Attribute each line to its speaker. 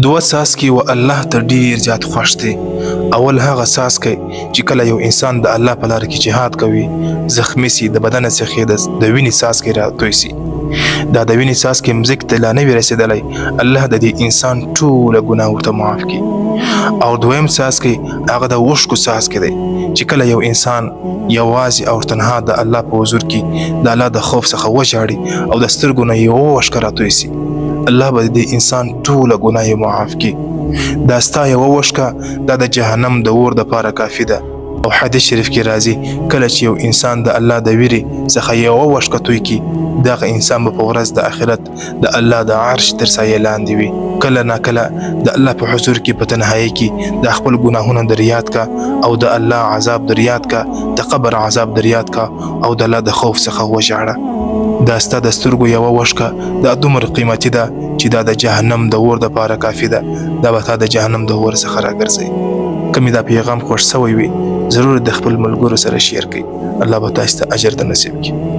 Speaker 1: دوه څاڅکي و الله ته ډیر زیات خوښ دي. اول هغه څاڅکی چې کله یو انسان د الله په لاره کې جهاد کوي، زخمي سي، د بدن څخه د وینې څاڅکی راتوی سي. دا د وینې څاڅکی مځکې ته لا نه وي رسېدلی، الله د دې انسان ټوله ګناه ورته معاف کړي. او دویم څاڅکی هغه د اوښکو څاڅکی دی چې کله یو انسان یوازې او تنها د الله په حضور کې د الله د خوف څخه وژاړي او د سترګو نه یوه اوښکه راتوی سي، الله به د انسان ټوله ګناه یې معاف کړي. دا ستا یوه اوښکه دا د جهنم د اور دپاره کافي ده. او حدیث شریف کې راځي کله چې یو انسان د الله د ویرې څخه یوه اوښکه توی کړي، دغه انسان به په ورځ د آخرت د الله د عرش تر سایې لاندې وي. کله ناکله د الله په حضور کې په تنهایي کې د خپل ګناهونه در یاد کا، او د الله عذاب در یاد کا، د قبر عذاب در یاد کا، او د الله د خوف څخه وژاړه. دا ستا د سترګو یوه اوښکه دا دومره قیمتي ده چې دا د جهنم د اور دپاره کافي ده. دا به تا د جهنم د اور څخه راګرځوي. که مې دا پیغام خوښ سوی وي، ضرور د خپل ملګرو سره شیر کړئ. الله به تاسو ته اجر در نصیب کړي.